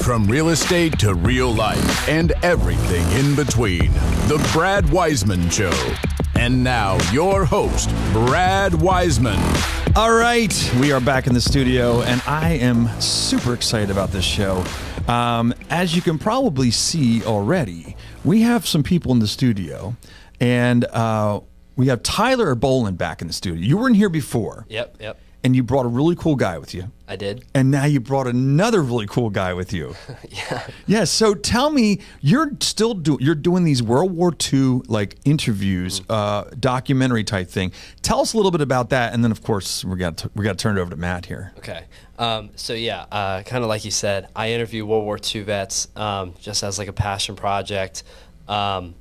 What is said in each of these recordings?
From real estate to real life and everything in between. The Brad Wiseman Show. And now, your host, Brad Wiseman. All right, we are back in the studio, and I am super excited about this show. As you can probably see already, we have some people in the studio, and we have Tyler Boland back in the studio. You were in here before. Yep. And you brought a really cool guy with you. I did. And now you brought another really cool guy with you. Yeah. Yeah. So tell me, you're doing these World War II like interviews, documentary type thing. Tell us a little bit about that, and then of course we got to turn it over to Matt here. Okay. So yeah, kind of like you said, I interview World War II vets just as like a passion project. Yeah,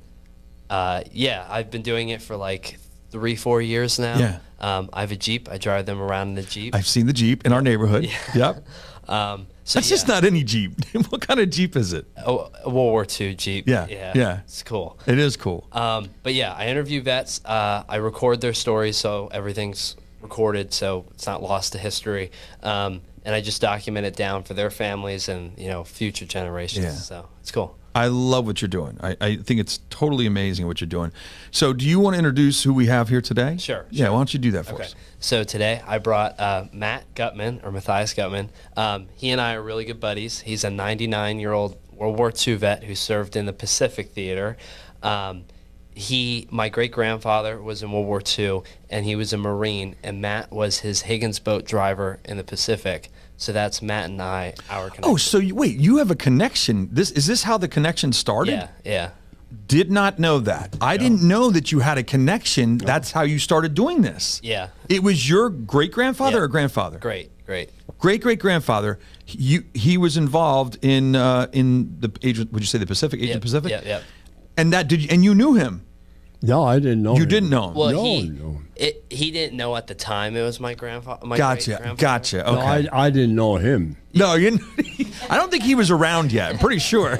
I've been doing it for like 3-4 years now. Yeah. I have a Jeep. I drive them around in the Jeep. I've seen the Jeep in our neighborhood. Yeah. Yep. So That's just not any Jeep. What kind of Jeep is it? a World War II Jeep. Yeah. It's cool. It is cool. But yeah, I interview vets. I record their stories, so everything's recorded, so it's not lost to history. And I just document it down for their families and future generations. Yeah. So it's cool. I love what you're doing. I think it's totally amazing what you're doing. So do you want to introduce who we have here today? Sure. Yeah, why don't you do that for us? So today I brought Matt Gutman, or Matthias Gutman. He and I are really good buddies. He's a 99-year-old World War II vet who served in the Pacific Theater. My great-grandfather was in World War II, and he was a Marine, and Matt was his Higgins boat driver in the Pacific. So that's Matt and I, our connection. Oh, so you have a connection. Is this how the connection started? Yeah. Did not know that. I didn't know that you had a connection. No. That's how you started doing this. Yeah. It was your great-grandfather or grandfather? Great-great-grandfather. He was involved in the Pacific? Asian Pacific? Yeah. And you knew him? No, I didn't know him. You didn't know him? Well, no. He didn't know at the time it was my grandfather. Gotcha. Okay. No, I didn't know him. No, I don't think he was around yet. I'm pretty sure.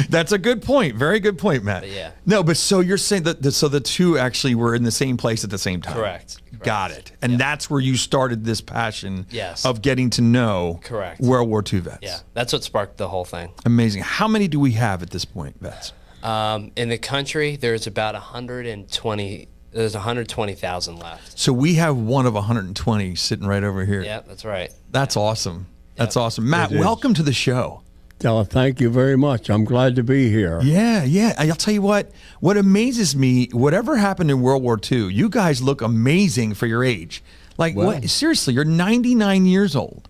That's a good point. Very good point, Matt. But yeah. No, but so you're saying that the two actually were in the same place at the same time. Correct. Got it. And that's where you started this passion of getting to know World War II vets. Yeah, that's what sparked the whole thing. Amazing. How many do we have at this point, vets? In the country, there's about 120. There's 120,000 left. So we have one of 120 sitting right over here. Yeah, that's right. That's awesome. That's awesome. Matt, welcome to the show. Thank you very much. I'm glad to be here. Yeah. I'll tell you what amazes me, whatever happened in World War II, you guys look amazing for your age. Seriously, you're 99 years old.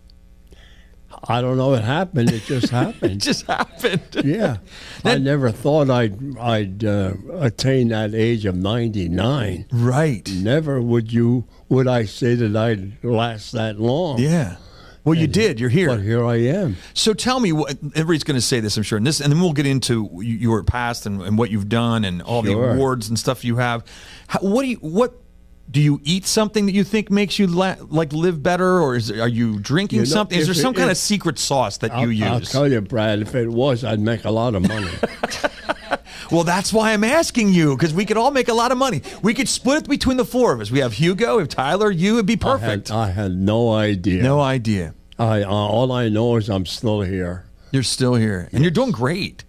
I don't know. It happened. It just happened. It just happened. Yeah. I never thought I'd attain that age of 99. Right. Never would I say that I'd last that long. Yeah. Well, you did. You're here. But here I am. So tell me, everybody's going to say this, I'm sure, and then we'll get into your past and what you've done and all the awards and stuff you have. What do you eat something that you think makes you live better, or are you drinking something? Is there some kind of secret sauce that you use? I'll tell you, Brad, if it was, I'd make a lot of money. Well, that's why I'm asking you, because we could all make a lot of money. We could split it between the four of us. We have Hugo, if Tyler, you, it'd be perfect. I had no idea. No idea. All I know is I'm still here. You're still here, and you're doing great.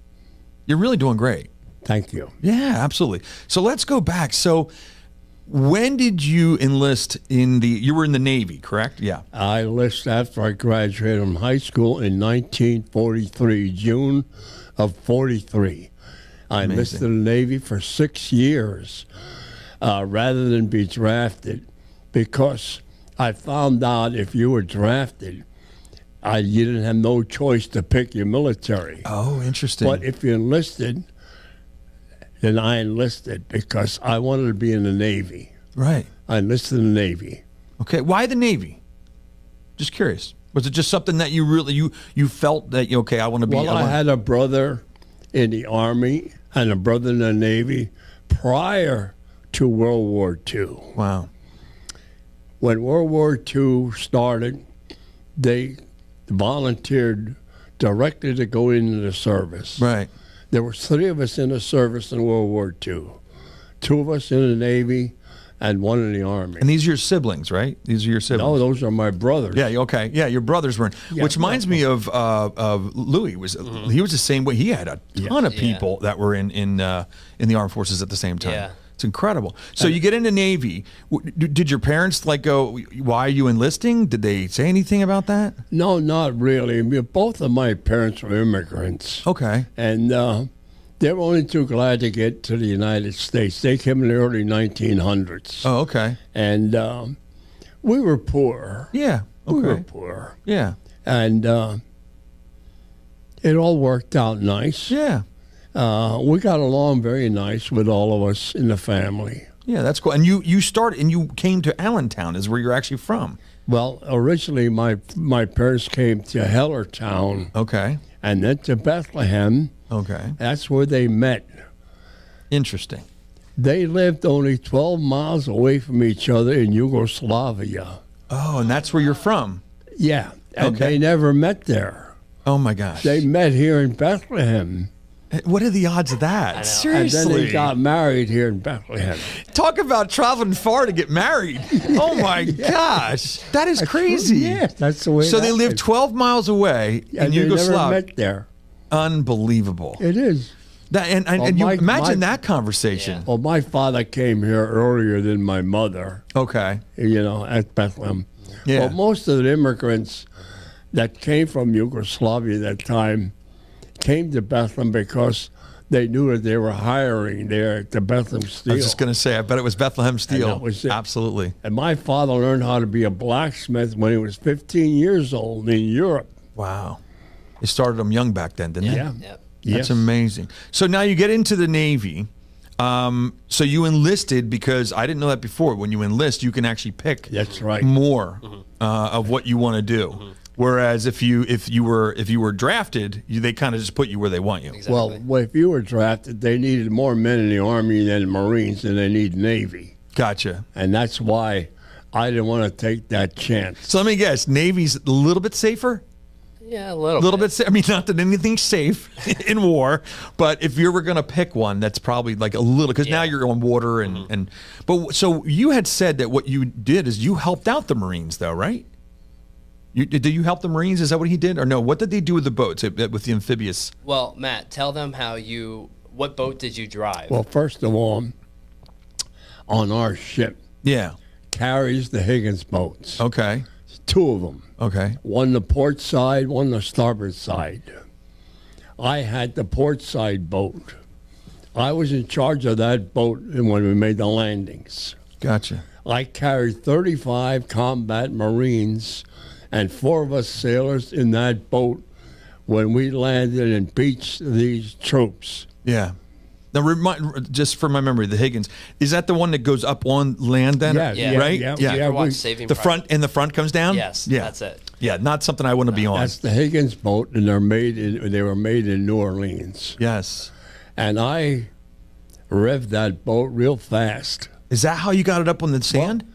You're really doing great. Thank you. Yeah, absolutely. So let's go back. So when did you enlist you were in the Navy, correct? Yeah. I enlisted after I graduated from high school in 1943, June of 43. I enlisted in the Navy for 6 years rather than be drafted, because I found out if you were drafted, you didn't have no choice to pick your military. Oh, interesting. But if you enlisted, then I enlisted because I wanted to be in the Navy. Right. I enlisted in the Navy. Okay. Why the Navy? Just curious. Was it just something that you really you felt that I want to be? Well, I had a brother in the Army and a brother in the Navy prior to World War II. Wow. When World War II started, they volunteered directly to go into the service. Right. There were 3 of us in the service in World War II. 2 of us in the Navy, and one in the Army. And these are your siblings, right? These are your siblings. No, those are my brothers. Yeah. Okay. Yeah. Your brothers were in. Yeah, which reminds me of Louis. He was the same way. He had a ton of people that were in the armed forces at the same time. Yeah. It's incredible. So you get into Navy. Did your parents go, why are you enlisting? Did they say anything about that? No, not really. I mean, both of my parents were immigrants. Okay. And they were only too glad to get to the United States. They came in the early 1900s. Oh, okay. And we were poor. Yeah. Okay. We were poor. Yeah. And it all worked out nice. Yeah. We got along very nice with all of us in the family. Yeah, that's cool. And you came to Allentown, is where you're actually from. Well, originally my parents came to Hellertown. Okay. And then to Bethlehem. Okay. That's where they met. Interesting. They lived only 12 miles away from each other in Yugoslavia. Oh, and that's where you're from. Yeah. And Okay. they never met there. Oh my gosh. They met here in Bethlehem. What are the odds of that? And Seriously. then they got married here in Bethlehem. Talk about traveling far to get married. Oh my gosh. That is crazy. Yeah, that's the way So it they lived happened. 12 miles away in And they never Yugoslavia. met there. Unbelievable. It is. That, and you imagine that conversation. Well, my father came here earlier than my mother, Okay. at Bethlehem. Yeah. Well, most of the immigrants that came from Yugoslavia at that time came to Bethlehem because they knew that they were hiring there at the Bethlehem Steel. I was just going to say, I bet it was Bethlehem Steel. that was it. Absolutely. And my father learned how to be a blacksmith when he was 15 years old in Europe. Wow. They started them young back then, didn't they? Yeah. Yep. That's amazing. So now you get into the Navy. So you enlisted because I didn't know that before. When you enlist, you can actually pick That's right. more of what you want to do. Whereas if you were drafted, they kind of just put you where they want you. Exactly. Well, if you were drafted, they needed more men in the Army than Marines, and they need Navy. Gotcha. And that's why I didn't want to take that chance. So let me guess, Navy's a little bit safer. Yeah, a little bit. I mean, not that anything's safe in war, but if you were going to pick one, that's probably like a little, because now you're on water but so you had said that what you did is you helped out the Marines, though, right? Did you help the Marines? Is that what he did, or no? What did they do with the boats, with the amphibious? Well, Matt, tell them what boat did you drive? Well, first of all, on our ship, Yeah. carries the Higgins boats. Okay. Two of them. Okay. One the port side, one the starboard side. I had the port side boat. I was in charge of that boat when we made the landings. Gotcha. I carried 35 combat Marines and 4 of us sailors in that boat when we landed and beached these troops. Yeah. Now, just for my memory, the Higgins, is that the one that goes up on land then? Yeah. Right? Yeah. You ever we- watch Saving The Private? front front comes down? Yes, Yeah. that's it. Yeah, not something I want to be on. That's the Higgins boat, and they were made in New Orleans. Yes. And I revved that boat real fast. Is that how you got it up on the sand?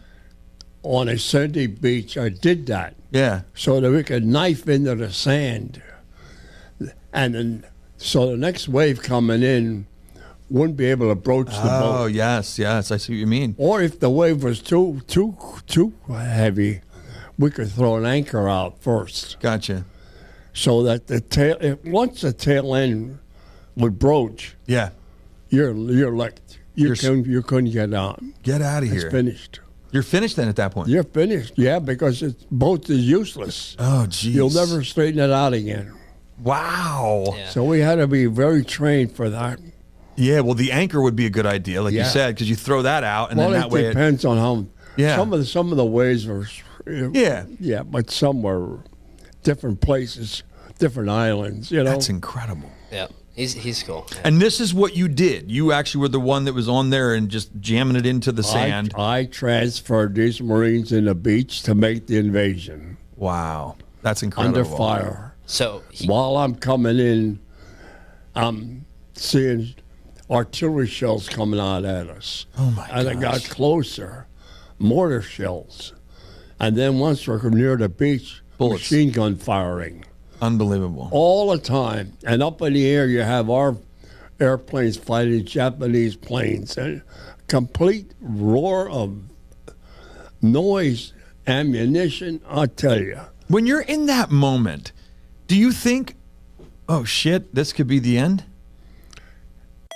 On a sandy beach, I did that Yeah. so that we could knife into the sand. And then, so the next wave coming in wouldn't be able to broach the boat. Oh, yes, I see what you mean. Or if the wave was too heavy, we could throw an anchor out first, Gotcha. so that once the tail end would broach, Yeah. you're licked. You couldn't get out. Get out of It's here. finished. You're finished then at that point? You're finished. Yeah, because boat is useless. Oh, geez. You'll never straighten it out again. Wow. Yeah. So we had to be very trained for that. Yeah, well, the anchor would be a good idea, like you Yeah. said, because you throw that out, and Well, then it that way depends on how. Yeah. Some of the ways were. Yeah. Yeah, but some were different places, different islands. That's incredible. Yeah, he's cool. Yeah. And this is what you did. You actually were the one that was on there and just jamming it into the sand. I transferred these Marines in the beach to make the invasion Wow. That's incredible. under fire. So While I'm coming in, I'm seeing artillery shells coming out at us. Oh, my And I got gosh. closer, mortar shells. And then once we're near the beach, Bullets. machine gun firing Unbelievable. all the time. And up in the air, you have our airplanes fighting Japanese planes and complete roar of noise, ammunition, I'll tell you. When you're in that moment, do you think, oh shit, this could be the end?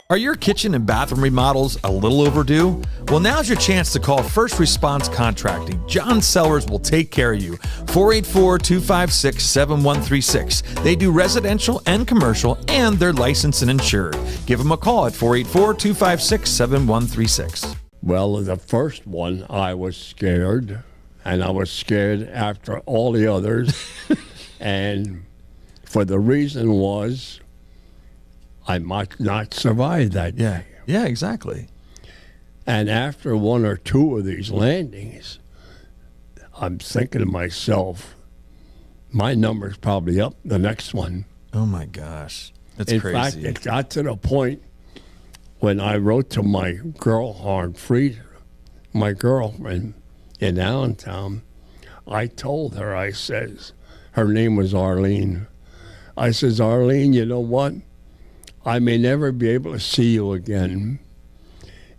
Are your kitchen and bathroom remodels a little overdue? Well, now's your chance to call First Response Contracting. John Sellers will take care of you. 484-256-7136. They do residential and commercial, and they're licensed and insured. Give them a call at 484-256-7136. Well, the first one, I was scared, and I was scared after all the others. And for the reason was I might not survive that day. Yeah, exactly. And after one or two of these landings, I'm thinking to myself, my number's probably up the next one. Oh, my gosh. That's In crazy. fact, it got to the point when I wrote to my girlfriend, my girlfriend in Allentown, I told her, I says, her name was Arlene. I says, Arlene, you know what? I may never be able to see you again.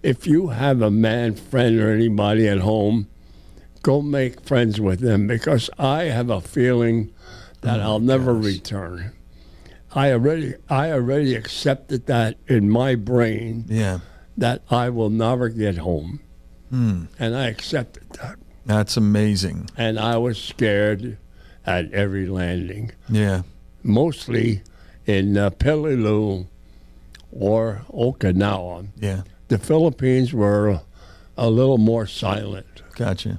If you have a man friend or anybody at home, go make friends with them, because I have a feeling that I'll never return. I already accepted that in my brain, that I will never get home. And I accepted that. That's amazing. And I was scared at every landing. Yeah. Mostly in perilous or Okinawa. Yeah. The Philippines were a little more silent. Gotcha. Yeah,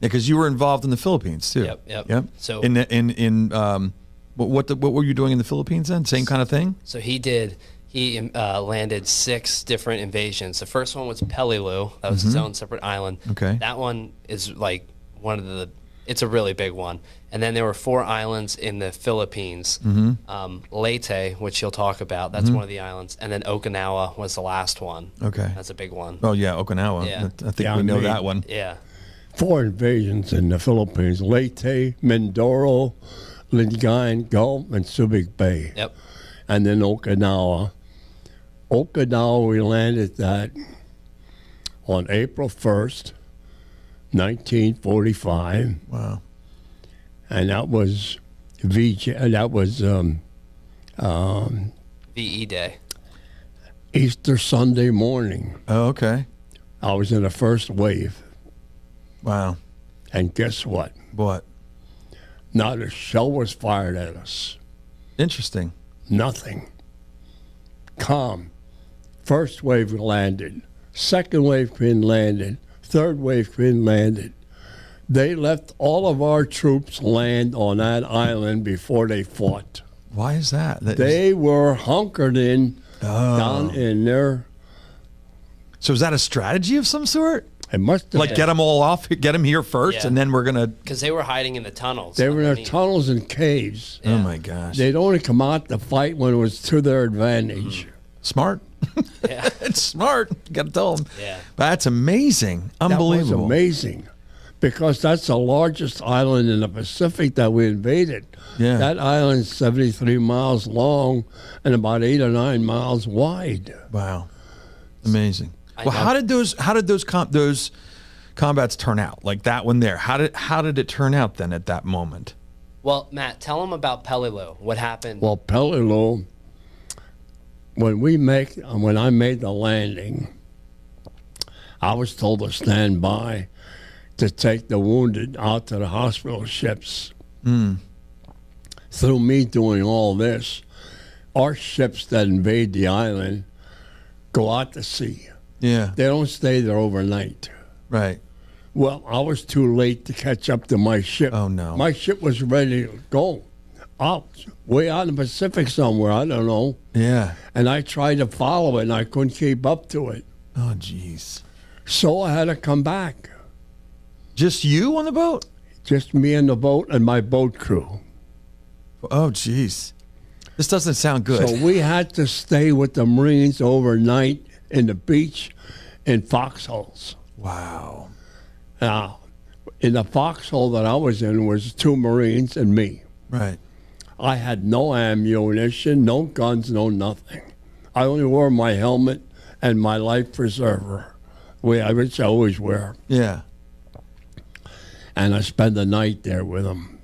because you were involved in the Philippines too. Yep. So what were you doing in the Philippines then? Same kind of thing? So he landed 6 different invasions. The first one was Peleliu. That was his own separate island. Okay. That one is like it's a really big one. And then there were 4 islands in the Philippines. Leyte, which he'll talk about, that's one of the islands. And then Okinawa was the last one. Okay. That's a big one. Oh, yeah, Okinawa. Yeah. I think we know that one. Yeah. 4 invasions in the Philippines: Leyte, Mindoro, Lingayen Gulf, and Subic Bay. Yep. And then Okinawa. Okinawa, we landed that on April 1st, 1945. Wow. And that was VE Day. Easter Sunday morning. Oh, okay. I was in the first wave. Wow. And guess what? What? Not a shell was fired at us. Interesting. Nothing. Calm. First wave landed. Second wave been landed. Third wave been landed. They let all of our troops land on that island before they fought. Why is that? They were hunkered in down in there. So is that a strategy of some sort? It must have. Like get them all off, get them here first, and then we're going to... Because they were hiding in the tunnels. They were in the tunnels and caves. Oh, my gosh. They'd only come out to fight when it was to their advantage. Smart. Yeah. It's smart. You got to tell them. Yeah. But that's amazing. Unbelievable. That was amazing. Because that's the largest island in the Pacific that we invaded. Yeah. That island's 73 miles long and about 8 or 9 miles wide. Wow. Amazing. Well, how did those combats turn out? Like that one there. How did it turn out then at that moment? Well, Matt, tell them about Peleliu. What happened? Well, Peleliu, when I made the landing, I was told to stand by to take the wounded out to the hospital ships. Through me doing all this, our ships that invade the island go out to sea. Yeah. They don't stay there overnight. Right. Well, I was too late to catch up to my ship. Oh, no. My ship was ready to go way out in the Pacific somewhere, I don't know. Yeah. And I tried to follow it, and I couldn't keep up to it. Oh, jeez. So I had to come back. Just you on the boat? Just me and the boat and my boat crew. Oh, jeez. This doesn't sound good. So we had to stay with the Marines overnight in the beach in foxholes. Wow. Now, in the foxhole that I was in was 2 Marines and me. Right. I had no ammunition, no guns, no nothing. I only wore my helmet and my life preserver. which I always wear. Yeah. And I spent the night there with them.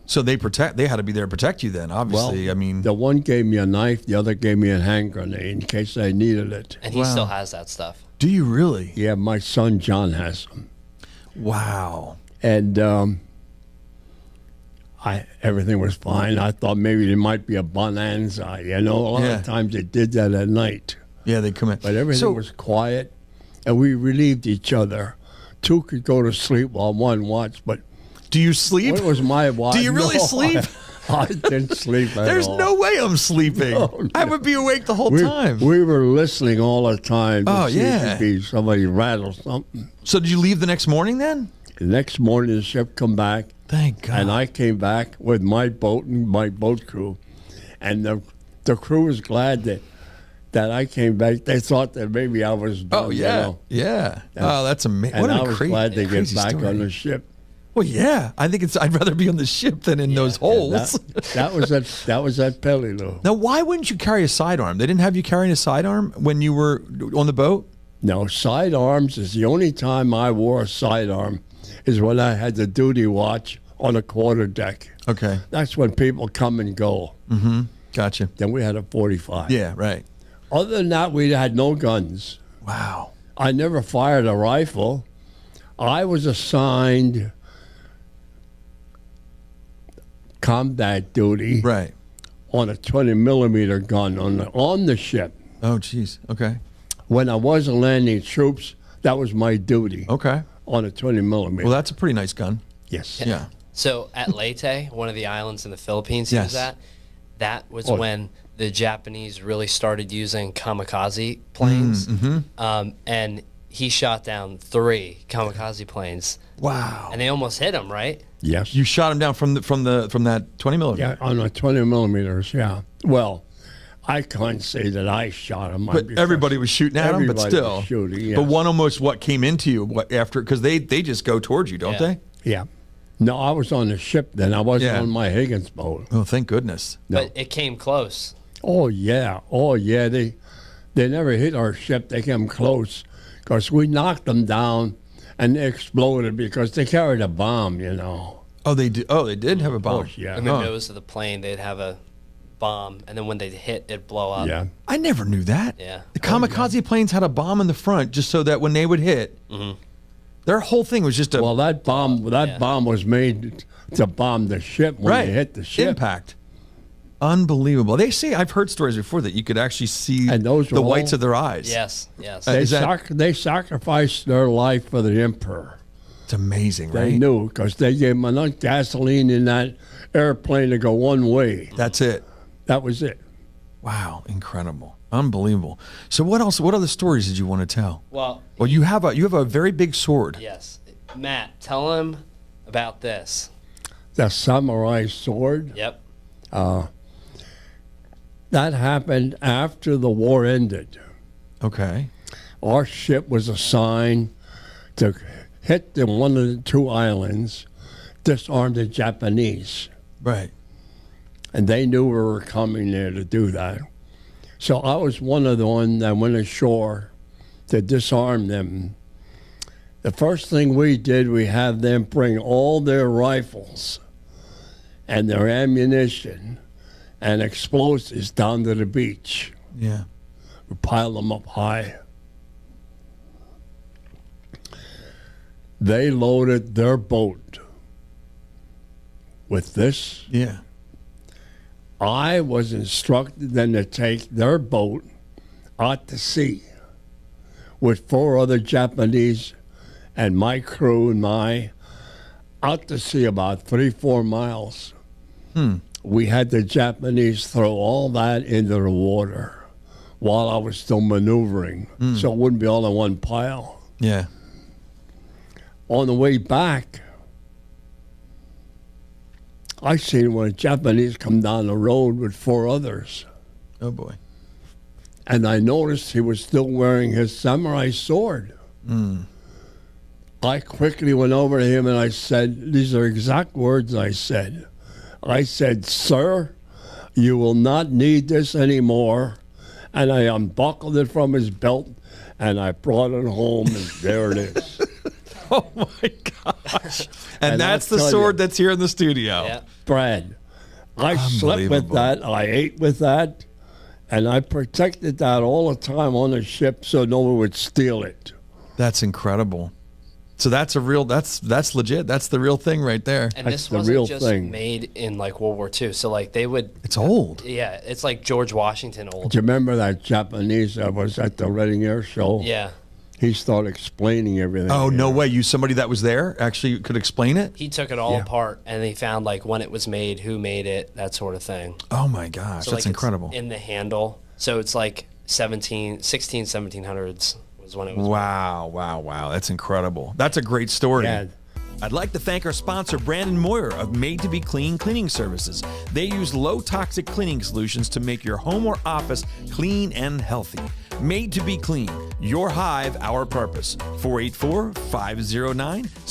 So they had to be there to protect you then, obviously. Well, I mean, the one gave me a knife, the other gave me a hand grenade in case I needed it. And he still has that stuff. do you really? Yeah, my son John has them. Wow. And everything was fine. I thought maybe there might be a bonanza. A lot of times they did that at night. Yeah, they come in. But everything was quiet, and we relieved each other. Two could go to sleep while one watched, but do you sleep? What was my watch? Do you really sleep? I didn't sleep at There's all. no way I'm sleeping. No. I would be awake the whole time. We were listening all the time to see yeah. if somebody rattle something. So did you leave the next morning then? The next morning, the ship come back. Thank God. And I came back with my boat and my boat crew. And the crew was glad that I came back. They thought that maybe I was done. Oh, yeah. Yeah. Oh, that's amazing. And I was glad to get back story. on the ship. Well, yeah. I think I'd rather be on the ship than in those holes. That was at Perilous. Now, why wouldn't you carry a sidearm? They didn't have you carrying a sidearm when you were on the boat? No, sidearms is the only time I wore a sidearm is when I had the duty watch on the quarterdeck. Okay. That's when people come and go. Mm-hmm. Gotcha. Then we had a 45. Yeah, right. Other than that, we had no guns. Wow. I never fired a rifle. I was assigned combat duty on a 20-millimeter gun on the ship. Oh, geez. Okay. When I wasn't landing troops, that was my duty. Okay. On a 20-millimeter. Well, that's a pretty nice gun. Yes. Yeah. So at Leyte, one of the islands in the Philippines he was at, that was when the Japanese really started using kamikaze planes. And he shot down 3 kamikaze planes. Wow. And they almost hit him, right? Yes. You shot him down from that 20 millimeter. Yeah, on the 20 millimeters. Yeah. Well, I can't say that I shot him. But everybody was shooting at him. But still, was shooting, yes. But one almost came into you after because they just go towards you, don't they? Yeah. No, I was on the ship then. I wasn't on my Higgins boat. Oh, thank goodness. No. But it came close. Oh yeah. They never hit our ship. They came close because we knocked them down and they exploded because they carried a bomb. Oh, they did. Oh, they did have a bomb. Oh, yeah. In the nose of the plane, they'd have a bomb, and then when they hit, it'd blow up. Yeah. I never knew that. Yeah. The kamikaze planes had a bomb in the front just so that when they would hit, their whole thing was just a that bomb was made to bomb the ship when they hit the ship. Impact. Unbelievable. They say, I've heard stories before that you could actually see the whites of their eyes. Yes, yes. They sacrificed their life for the emperor. It's amazing, right? They knew because they gave them enough gasoline in that airplane to go one way. That's it. That was it. Wow, incredible. Unbelievable. So what else? What other stories did you want to tell? Well, you have a very big sword. Yes. Matt, tell him about this. The samurai sword. Yep. That happened after the war ended. Okay. Our ship was assigned to hit one of the 2 islands, disarm the Japanese. Right. And they knew we were coming there to do that. So I was one of the ones that went ashore to disarm them. The first thing we did, we had them bring all their rifles and their ammunition and explosives down to the beach. Yeah. We piled them up high. They loaded their boat with this. Yeah. I was instructed then to take their boat out to sea with 4 other Japanese and my crew and out to sea about 3-4 miles. We had the Japanese throw all that into the water while I was still maneuvering, so it wouldn't be all in one pile. Yeah. On the way back, I seen one of the Japanese come down the road with 4 others. Oh, boy. And I noticed he was still wearing his samurai sword. I quickly went over to him and I said, these are exact words I said. I said, sir, you will not need this anymore. And I unbuckled it from his belt and I brought it home, and there it is. Oh my gosh! And that's the sword that's here in the studio. Yeah. Brad, I slept with that. I ate with that, and I protected that all the time on the ship so no one would steal it. That's incredible. So that's that's legit. That's the real thing right there. And That's this the wasn't real just thing. made in like World War II. So like they would. It's old. Yeah, it's like George Washington old. Do you remember that Japanese that was at the Reading Air Show? Yeah. He started explaining everything. Oh, no way. You somebody that was there actually could explain it? He took it all apart and he found like when it was made, who made it, that sort of thing. Oh my gosh, So that's like incredible. It's in the handle. So it's like 1700s was when it was. Wow. That's incredible. That's a great story. Yeah. I'd like to thank our sponsor, Brandon Moyer of Made to Be Clean Cleaning Services. They use low toxic cleaning solutions to make your home or office clean and healthy. Made to Be Clean, your hive, our purpose.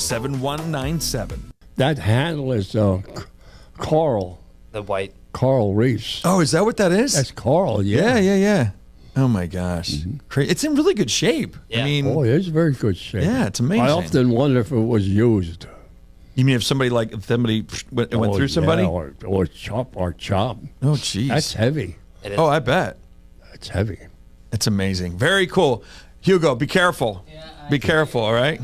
484-509-7197. That handle is coral The white. reefs. Oh, is that what that is? That's coral, Yeah. Oh my gosh. It's in really good shape. Yeah. I mean, Oh, it's very good shape. yeah, it's amazing. I often wonder if it was used. You mean if somebody went through somebody? Yeah, or chop. Oh, jeez. That's heavy. It is. Oh, I bet. That's heavy. It's amazing. Very cool. Hugo, be careful. Be careful, all right?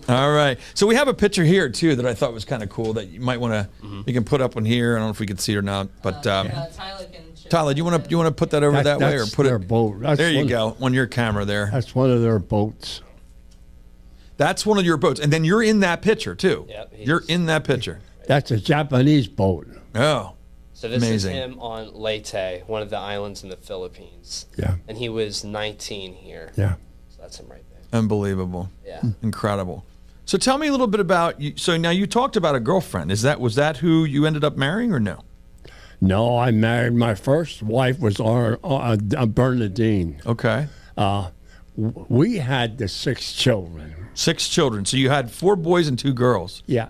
All right. So we have a picture here, too, that I thought was kind of cool that you might want to, you can put up on here. I don't know if we can see it or not. But Tyler can show Tyler, do you want to put that over that way or That's put their it? boat. That's There you one- go, on your camera there. That's one of their boats. That's one of your boats. And then you're in that picture, too. Yep, You're in that picture. That's a Japanese boat. Oh. So this Amazing. is him on Leyte, one of the islands in the Philippines. Yeah. And he was 19 here. Yeah. So that's him right there. Unbelievable. Yeah. Incredible. So tell me a little bit about you. So now you talked about a girlfriend. Was that who you ended up marrying or no? No, I married. My first wife was Bernadine. Okay. We had the 6 children. 6 children. So you had 4 boys and 2 girls. Yeah.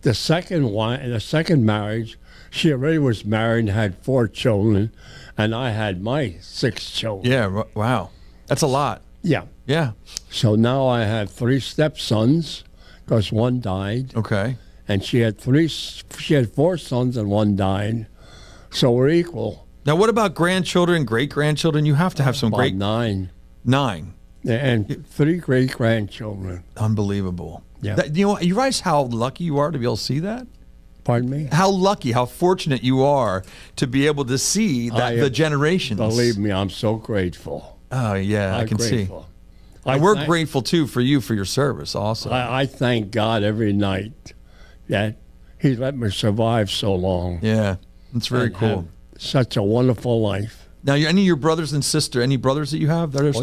The second marriage, she already was married and had 4 children, and I had my 6 children. Yeah. Wow. That's a lot. Yeah. Yeah. So now I have 3 stepsons because one died, Okay. and she had 4 sons and one died. So we're equal. Now, what about grandchildren, great grandchildren? You have to have some About great 9. 9. And 3 great grandchildren. Unbelievable. Yeah. You realize how lucky you are to be able to see that? Pardon me? How lucky, how fortunate you are to be able to see that the generations. Believe me, I'm so grateful. Oh, yeah, I I'm can grateful. see. And we're grateful, too, for you for your service also. I thank God every night that He let me survive so long. Yeah, that's very and cool. have such a wonderful life. Now, any of your brothers and sister, any brothers that you have that are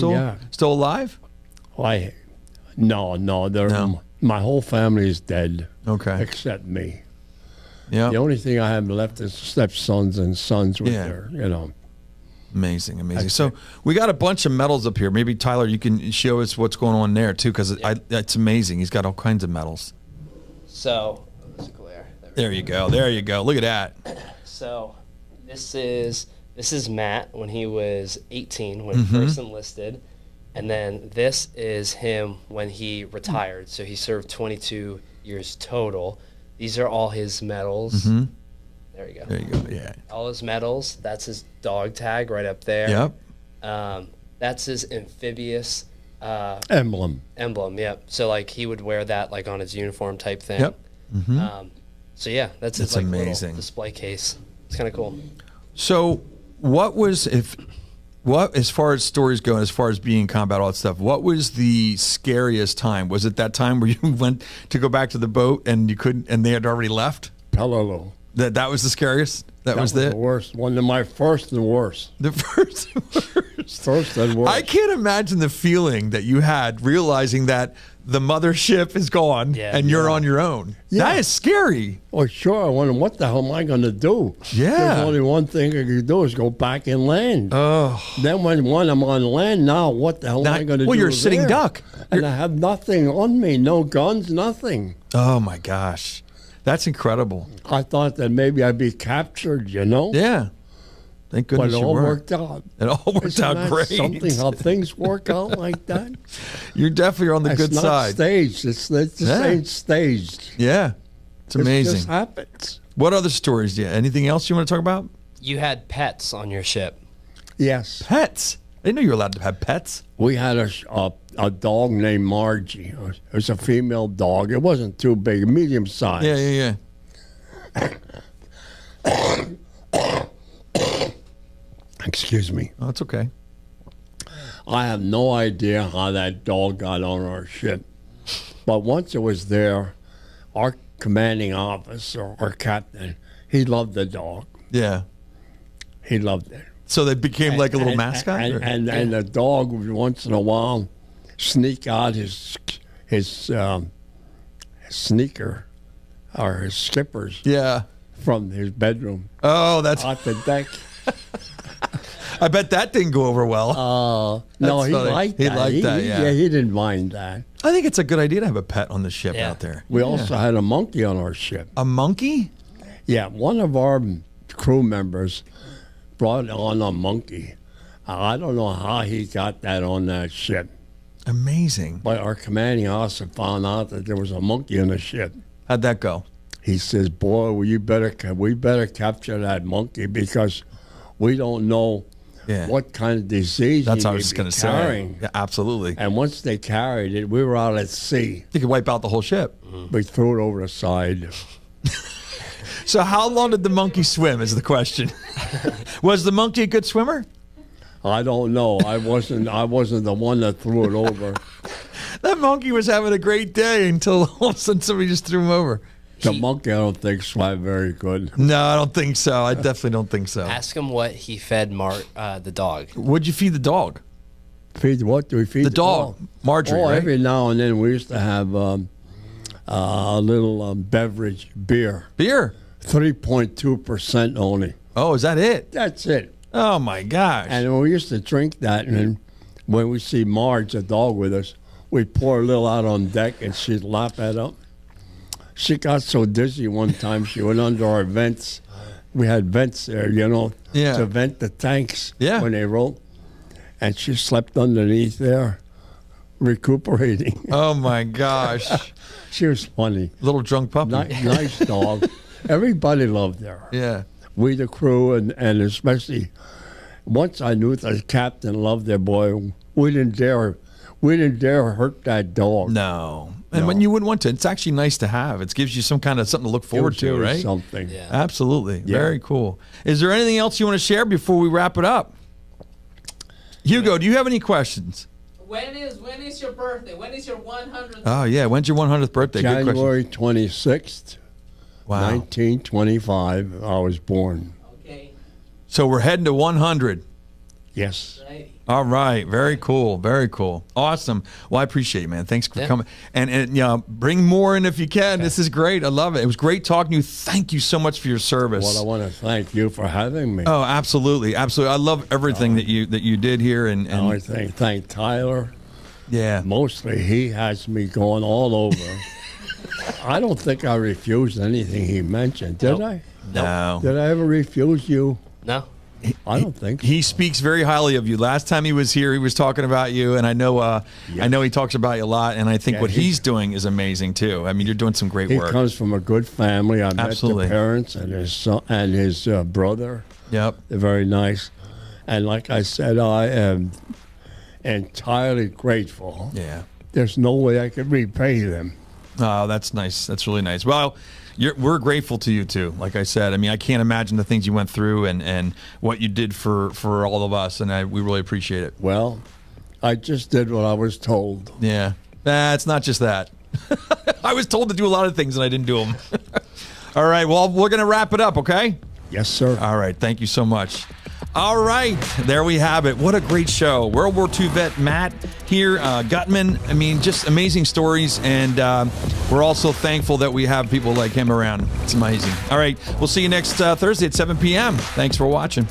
still alive? No, No. my whole family is dead. Okay. Except me. Yeah. The only thing I have left is stepsons and sons with Yeah. their, Amazing. That's So it. we got a bunch of medals up here. Maybe, Tyler, you can show us what's going on there, too, because it's amazing. He's got all kinds of medals. So, there's a glare. There you go. There you go. Look at that. So, this is Matt when he was 18 when he first enlisted, and then this is him when he retired. So he served 22 years total. These are all his medals. There you go. There you go. Yeah. All his medals. That's his dog tag right up there. Yep. That's his amphibious emblem. Yep. So like he would wear that like on his uniform type thing. Yep. So yeah, that's his That's like amazing. little display case. It's kind of cool. So as far as stories go, as far as being in combat, all that stuff, what was the scariest time? Was it that time where you went to go back to the boat and you couldn't, and they had already left? Pelalo. That was the scariest? That was the worst. One of my first and worst. The first and worst. First and worst. I can't imagine the feeling that you had realizing that the mothership is gone and you're on your own. Yeah. That is scary. Well, sure. I wonder what the hell am I going to do? Yeah. There's only one thing I can do is go back and land. Oh. Then when I'm on land now, what the hell am I going to do? Well, you're a sitting there? duck. And I have nothing on me. No guns, nothing. Oh, my gosh. That's incredible. I thought that maybe I'd be captured, Yeah. Thank goodness But it you all were. worked out. It all worked Isn't out that great. something how things work out like that? You're definitely on the good It's not side. staged. It's ain't staged. Yeah. It's It amazing. just happens. What other stories do you anything else you want to talk about? You had pets on your ship. Yes. Pets. I didn't know you were allowed to have pets. We had a dog named Margie. It was a female dog. It wasn't too big, medium size. Yeah. Excuse me. Oh, it's okay. I have no idea how that dog got on our ship. But once it was there, our commanding officer, our captain, he loved the dog. Yeah. He loved it. So they became like a little mascot? or- And the dog would once in a while sneak out his sneaker or his slippers yeah. from his bedroom Oh, that's. out the deck. I bet that didn't go over well. No, That's he funny. liked He that. liked that, yeah. He didn't mind that. I think it's a good idea to have a pet on the ship Yeah. out there. We Yeah. also had a monkey on our ship. A monkey? Yeah, one of our crew members brought on a monkey. I don't know how he got that on that ship, Amazing. but our commanding officer found out that there was a monkey on the ship. How'd that go? He says, "Boy, we better capture that monkey because we don't know Yeah. what kind of disease That's he what I may was be going to say. carrying." Yeah, absolutely. And once they carried it, we were out at sea. You could wipe out the whole ship. We threw it over the side. So how long did the monkey swim is the question. Was the monkey a good swimmer? I don't know. I wasn't the one that threw it over. That monkey was having a great day until all of a sudden somebody just threw him over. The monkey, I don't think, swam very good. No, I don't think so. I definitely don't think so. Ask him what he fed the dog. What'd you feed the dog? Feed what? Do we feed The dog. Marjorie, Oh, right? every now and then we used to have a little beverage, beer. Beer. 3.2% only. Oh, is that it? That's it. Oh, my gosh. And we used to drink that, and when we see Marge, the dog, with us, we'd pour a little out on deck, and she'd lap that up. She got so dizzy one time, she went under our vents. We had vents there, Yeah. to vent the tanks Yeah. when they roll. And she slept underneath there, recuperating. Oh, my gosh. She was funny. Little drunk puppy. Nice dog. Everybody loved her. Yeah. We, the crew, and especially once I knew the captain loved their boy, we didn't dare hurt that dog. No. And No. when you wouldn't want to, it's actually nice to have. It gives you some kind of something to look forward to, It was right? Something. Yeah. Absolutely. Yeah. Very cool. Is there anything else you want to share before we wrap it up? Hugo, do you have any questions? When is your birthday? When is your 100th? Oh, yeah. When's your 100th birthday? Good question. January 26th, Wow. 1925, I was born. Okay, So we're heading to 100. Yes. right. All right. Very cool. Very cool. Awesome. Well, I appreciate it, man. Thanks for Yeah. coming. And bring more in if you can. Okay. This is great. I love it. It was great talking to you. Thank you so much for your service. Well, I want to thank you for having me. Oh, absolutely. Absolutely. I love everything that you did here. And I want to thank Tyler. yeah. Mostly, he has me going all over. I don't think I refused anything he mentioned, did I? No. Did I ever refuse you? No? I don't think so. He speaks very highly of you. Last time he was here, he was talking about you, and I know he talks about you a lot. And I think Yeah, what he's doing is amazing too. I mean, you're doing some great He work. comes from a good family. I Absolutely. met the parents and his son and his brother. Yep. They're very nice. And like I said, I am entirely grateful. Yeah. There's no way I could repay them. Oh, that's nice. That's really nice. Well, we're grateful to you too. Like I said, I mean, I can't imagine the things you went through and what you did for all of us, and we really appreciate it. Well, I just did what I was told. Yeah. It's not just that. I was told to do a lot of things and I didn't do them. All right. Well, we're going to wrap it up, okay? Yes, sir. All right. Thank you so much. All right. There we have it. What a great show. World War II vet Matt here, Gutman. I mean, just amazing stories. And we're also thankful that we have people like him around. It's amazing. All right. We'll see you next Thursday at 7 p.m. Thanks for watching.